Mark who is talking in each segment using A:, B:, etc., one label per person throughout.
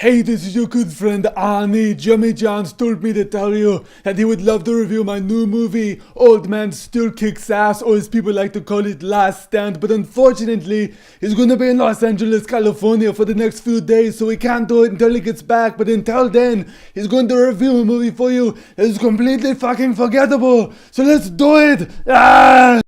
A: Hey, this is your good friend Arnie. Jeremy Jahns told me to tell you that he would love to review my new movie, Old Man Still Kicks Ass, or as people like to call it, Last Stand. But unfortunately, he's gonna be in Los Angeles, California for the next few days, so he can't do it until he gets back. But until then, he's going to review a movie for you that is completely fucking forgettable. So let's do it! Ah!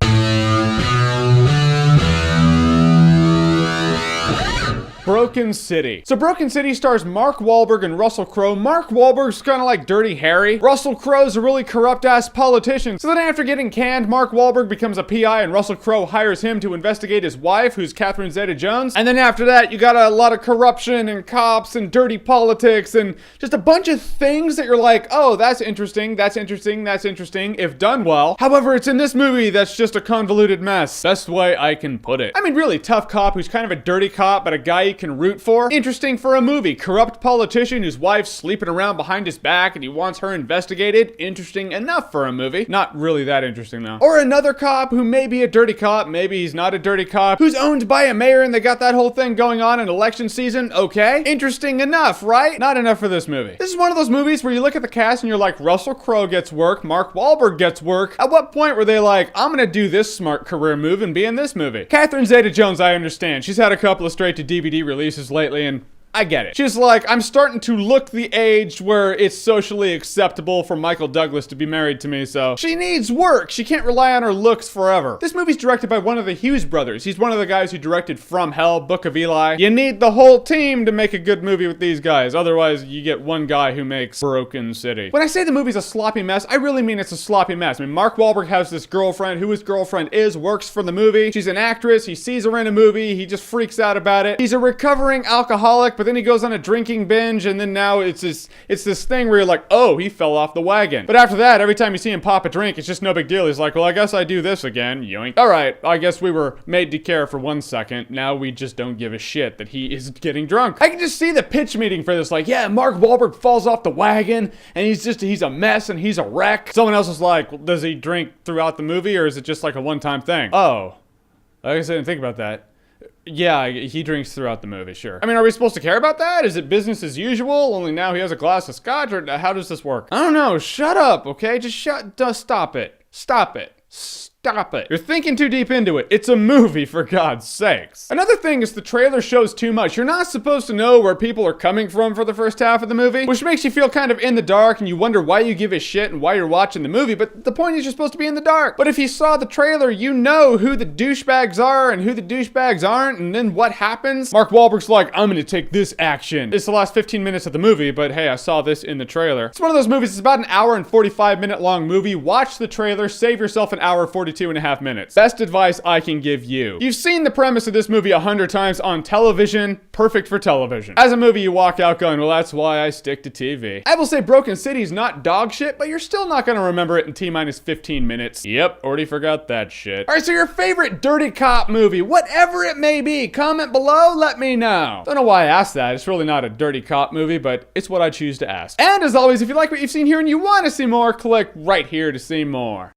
B: Broken City. So Broken City stars Mark Wahlberg and Russell Crowe. Mark Wahlberg's kind of like Dirty Harry. Russell Crowe's a really corrupt-ass politician. So then after getting canned, Mark Wahlberg becomes a PI and Russell Crowe hires him to investigate his wife, who's Catherine Zeta-Jones. And then after that, you got a lot of corruption and cops and dirty politics and just a bunch of things that you're like, oh, that's interesting, that's interesting, that's interesting, if done well. However, it's in this movie that's just a convoluted mess. Best way I can put it. I mean, really, tough cop who's kind of a dirty cop, but a guy you can root for. Interesting for a movie. Corrupt politician whose wife's sleeping around behind his back and he wants her investigated. Interesting enough for a movie. Not really that interesting though. Or another cop who may be a dirty cop, maybe he's not a dirty cop, who's owned by a mayor and they got that whole thing going on in election season. Okay. Interesting enough, right? Not enough for this movie. This is one of those movies where you look at the cast and you're like, Russell Crowe gets work, Mark Wahlberg gets work. At what point were they like, I'm gonna do this smart career move and be in this movie? Catherine Zeta-Jones, I understand. She's had a couple of straight to DVD releases lately and I get it. She's like, I'm starting to look the age where it's socially acceptable for Michael Douglas to be married to me, so she needs work. She can't rely on her looks forever. This movie's directed by one of the Hughes brothers. He's one of the guys who directed From Hell, Book of Eli. You need the whole team to make a good movie with these guys. Otherwise, you get one guy who makes Broken City. When I say the movie's a sloppy mess, I really mean it's a sloppy mess. I mean, Mark Wahlberg has this girlfriend who his girlfriend is, works for the movie. She's an actress. He sees her in a movie. He just freaks out about it. He's a recovering alcoholic, but then he goes on a drinking binge, and then now it's this thing where you're like, oh, he fell off the wagon. But after that, every time you see him pop a drink, it's just no big deal. He's like, well, I guess I do this again. Yoink. All right, I guess we were made to care for 1 second. Now we just don't give a shit that he is getting drunk. I can just see the pitch meeting for this. Like, yeah, Mark Wahlberg falls off the wagon, and he's a mess, and he's a wreck. Someone else is like, well, does he drink throughout the movie, or is it just like a one-time thing? Oh, I guess I didn't think about that. Yeah, he drinks throughout the movie, sure. I mean, are we supposed to care about that? Is it business as usual, only now he has a glass of scotch, or how does this work? I don't know, shut up, okay? Just stop it. Stop it. Stop it. You're thinking too deep into it. It's a movie, for God's sakes. Another thing is the trailer shows too much. You're not supposed to know where people are coming from for the first half of the movie, which makes you feel kind of in the dark and you wonder why you give a shit and why you're watching the movie, but the point is you're supposed to be in the dark. But if you saw the trailer, you know who the douchebags are and who the douchebags aren't, and then what happens? Mark Wahlberg's like, I'm gonna take this action. It's the last 15 minutes of the movie, but hey, I saw this in the trailer. It's one of those movies, it's about an hour and 45-minute long movie. Watch the trailer, save yourself an hour 42.5 minutes. Best advice I can give you. You've seen the premise of this movie 100 times on television. Perfect for television. As a movie, you walk out going, well, that's why I stick to TV. I will say Broken City's not dog shit, but you're still not gonna remember it in T-minus 15 minutes. Yep, already forgot that shit. All right, so your favorite dirty cop movie, whatever it may be, comment below, let me know. Don't know why I asked that. It's really not a dirty cop movie, but it's what I choose to ask. And as always, if you like what you've seen here and you want to see more, click right here to see more.